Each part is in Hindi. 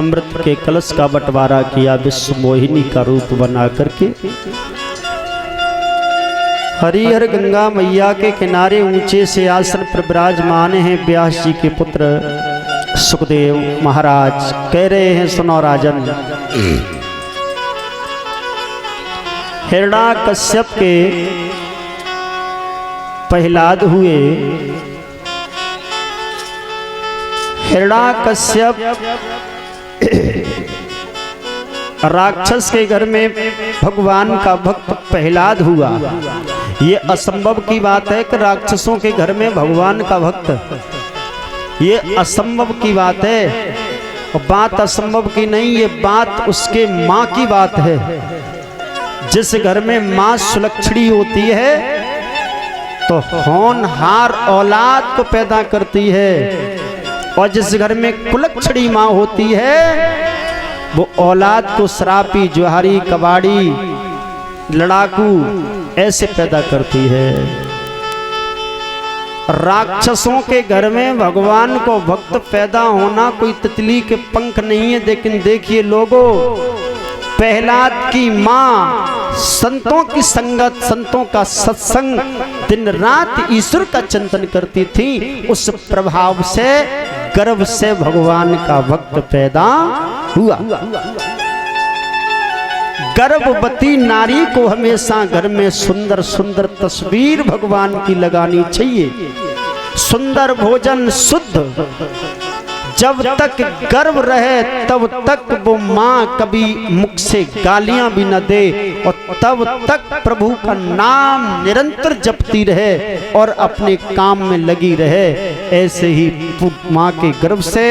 अमृत के कलश का बंटवारा किया विश्व मोहिनी का रूप बना करके। हरिहर गंगा मैया के किनारे ऊंचे से आसन पर विराजमान हैं व्यास जी के पुत्र सुखदेव महाराज। कह रहे हैं सुनो राजन, हिरण्याकश्यप के प्रहलाद हुए। हिरण्याकश्यप राक्षस के घर में भगवान का भक्त प्रहलाद हुआ। ये असंभव की बात है कि राक्षसों के घर में भगवान का भक्त, ये असंभव की बात है। और बात असंभव की नहीं, ये बात उसके माँ की बात है। जिस घर में माँ सुलक्षणी होती है तो होनहार औलाद को पैदा करती है, और जिस घर में कुलक्षणी माँ होती है वो औलाद को शराबी, जुहारी, कबाड़ी, लड़ाकू ऐसे पैदा करती है। राक्षसों के घर में भगवान को भक्त पैदा होना कोई तितली के पंख नहीं है। लेकिन देखिए लोगों, प्रहलाद की माँ संतों की संगत, संतों का सत्संग, दिन रात ईश्वर का चिंतन करती थी। उस प्रभाव से गर्भ से भगवान का भक्त पैदा हुआ। गर्भवती नारी को हमेशा घर में सुंदर सुंदर तस्वीर भगवान की लगानी चाहिए। सुंदर भोजन, शुद्ध, जब तक गर्भ रहे तब तक वो माँ कभी मुख से गालियां भी न दे, और तब तक प्रभु का नाम निरंतर जपती रहे और अपने काम में लगी रहे। ऐसे ही माँ के गर्भ से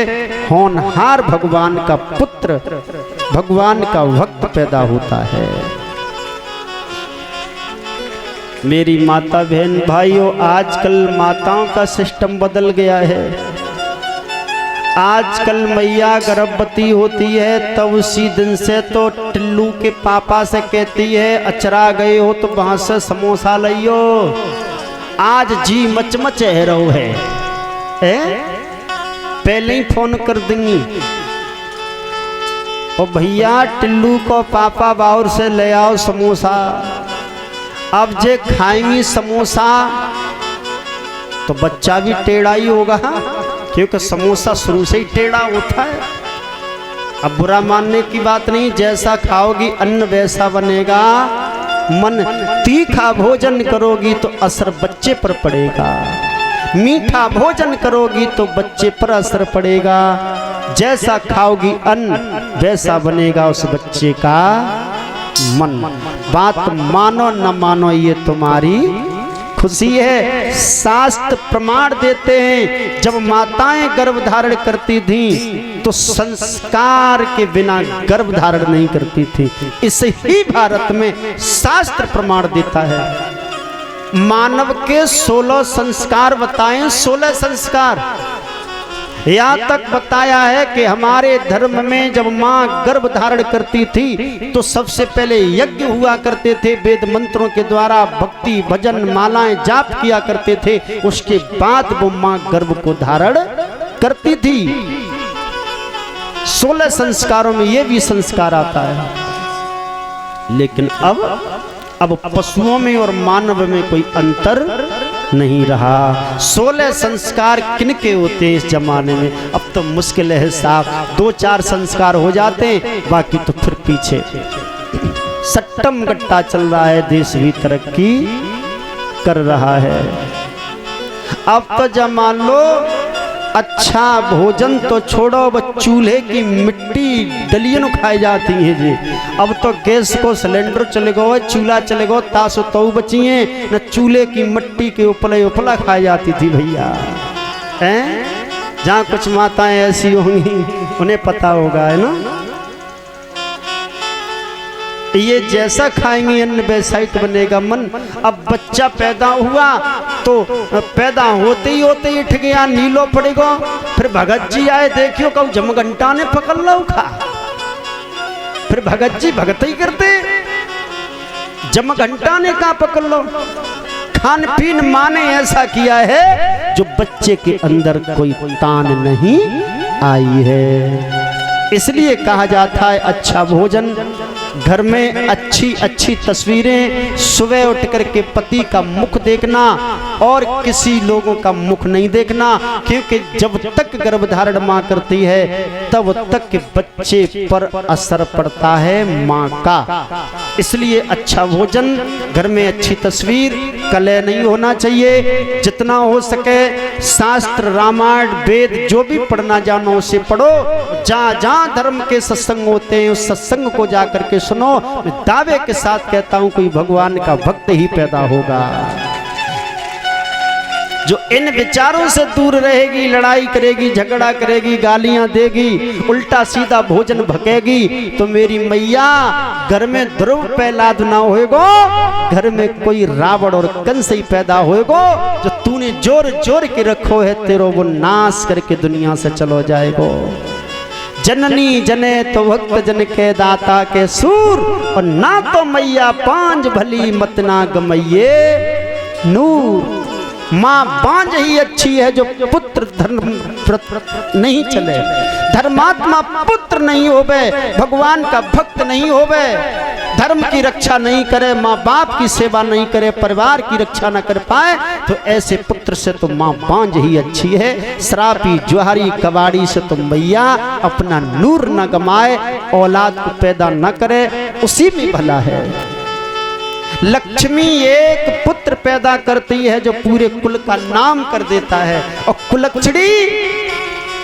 होनहार भगवान का पुत्र, भगवान का भक्त पैदा होता है। मेरी माता बहन भाइयों, आजकल माताओं का सिस्टम बदल गया है। आजकल मैया गर्भवती होती है तब उसी दिन से तो टिल्लू के पापा से कहती है अचरा गए हो तो वहां से समोसा लियो, आज जी मचमच है रहो है, पहले ही फोन कर देंगी और भैया टिल्लू को पापा बाउर से ले आओ समोसा। अब जे खाएंगी समोसा तो बच्चा भी टेढ़ा ही होगा, क्योंकि समोसा शुरू से ही टेढ़ा होता है। अब बुरा मानने की बात नहीं, जैसा खाओगी अन्न वैसा बनेगा। मन तीखा भोजन करोगी तो असर बच्चे पर पड़ेगा, मीठा भोजन करोगी तो बच्चे पर असर पड़ेगा। जैसा खाओगी अन्न वैसा बनेगा उस बच्चे का मन। बात मानो न मानो ये तुम्हारी खुशी है। शास्त्र प्रमाण देते हैं जब माताएं गर्भ धारण करती थीं तो संस्कार के बिना गर्भ धारण नहीं करती थी। इसे ही भारत में शास्त्र प्रमाण देता है। मानव के 16 संस्कार बताएं, 16 संस्कार। यहाँ तक बताया है कि हमारे धर्म में जब माँ गर्भ धारण करती थी तो सबसे पहले यज्ञ हुआ करते थे, वेद मंत्रों के द्वारा भक्ति भजन मालाएं जाप किया करते थे। उसके बाद वो माँ गर्भ को धारण करती थी। 16 संस्कारों में ये भी संस्कार आता है। लेकिन अब पशुओं में और मानव में कोई अंतर नहीं रहा। 16 संस्कार किनके होते हैं इस जमाने में? अब तो मुश्किल है साहब, 2-4 संस्कार हो जाते हैं, बाकी तो फिर पीछे सट्टम गट्टा चल रहा है। देश भी तरक्की कर रहा है। अब तो जब मान लो अच्छा भोजन तो छोड़ो, अब चूल्हे की मिट्टी दलियन खाई जाती है जी। अब तो गैस को सिलेंडर चले गो, चूल्हा चले गो, तासो तो बची है न, चूल्हे की मिट्टी के उपला खाई जाती थी भैया। जहाँ कुछ माताएं ऐसी होंगी उन्हें पता होगा, है ना। ये जैसा खाएंगे अन्न वैसा ही बनेगा मन। अब बच्चा पैदा हुआ तो पैदा होते ही उठ गया, नीलो पड़ेगा। फिर भगत जी आए, देखियो कब जमघंटा ने पकड़ लो खा। फिर भगत जी भगत ही करते, जमघंटा ने कहा पकड़ लो। खान पीन माने ऐसा किया है जो बच्चे के अंदर कोई तान नहीं आई है। इसलिए कहा जाता है अच्छा भोजन, घर में अच्छी अच्छी तस्वीरें, सुबह उठ करके पति का मुख देखना और किसी लोगों का मुख नहीं देखना, क्योंकि जब तक गर्भधारण माँ करती है तब तक बच्चे पर असर पड़ता है माँ का। इसलिए अच्छा भोजन, घर में अच्छी तस्वीर, कलह नहीं होना चाहिए। जितना हो सके शास्त्र, रामायण, वेद जो भी पढ़ना जानो उसे पढ़ो। जहाँ जहाँ धर्म के सत्संग होते हैं उस सत्संग को जा करके सुनो। मैं दावे के साथ कहता हूं कोई भगवान का भक्त ही पैदा होगा। जो इन विचारों से दूर रहेगी, लड़ाई करेगी, झगड़ा करेगी, गालियां देगी, उल्टा सीधा भोजन भकेगी, तो मेरी मैया घर में ध्रुव पैलाद ना होएगो, घर में कोई रावण और कंस ही पैदा होएगो। जो तूने जोर जोर के रखो है तेरो वो नाश करके दुनिया से चलो जाएगो। जननी जने तो भक्त जन के दाता के सूर, और ना तो मैया पांच भली मत ना गमइये नूर। माँ बांझ ही अच्छी है जो पुत्र धर्म नहीं चले, धर्मात्मा पुत्र नहीं होवे, भगवान का भक्त नहीं होवे, धर्म की रक्षा नहीं करे, माँ बाप की सेवा नहीं करे, परिवार की रक्षा न कर पाए, तो ऐसे पुत्र से तो माँ बांझ ही अच्छी है। श्रापी जुहारी कबाड़ी से तो मैया अपना नूर न गमाए, औलाद को पैदा न करे, उसी में भला है। लक्ष्मी एक पुत्र पैदा करती है जो पूरे कुल का नाम कर देता है, और कुलक्षणी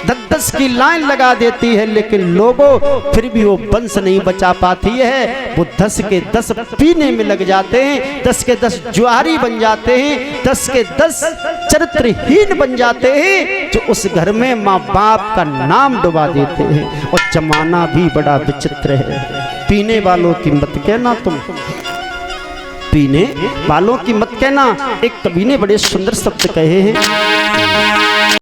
10-10 की लाइन लगा देती है, लेकिन लोगों फिर भी वो वंश नहीं बचा पाती है। वो 10 के 10 पीने में लग जाते हैं, 10 के 10 जुआरी बन जाते हैं, 10 के 10 चरित्रहीन बन जाते हैं, जो उस घर में माँ बाप का नाम डुबा देते हैं। और जमाना भी बड़ा विचित्र है। पीने वालों की मत कहना तुम, पीने वालों की मत कहना। एक कवि ने बड़े सुंदर शब्द कहे हैं,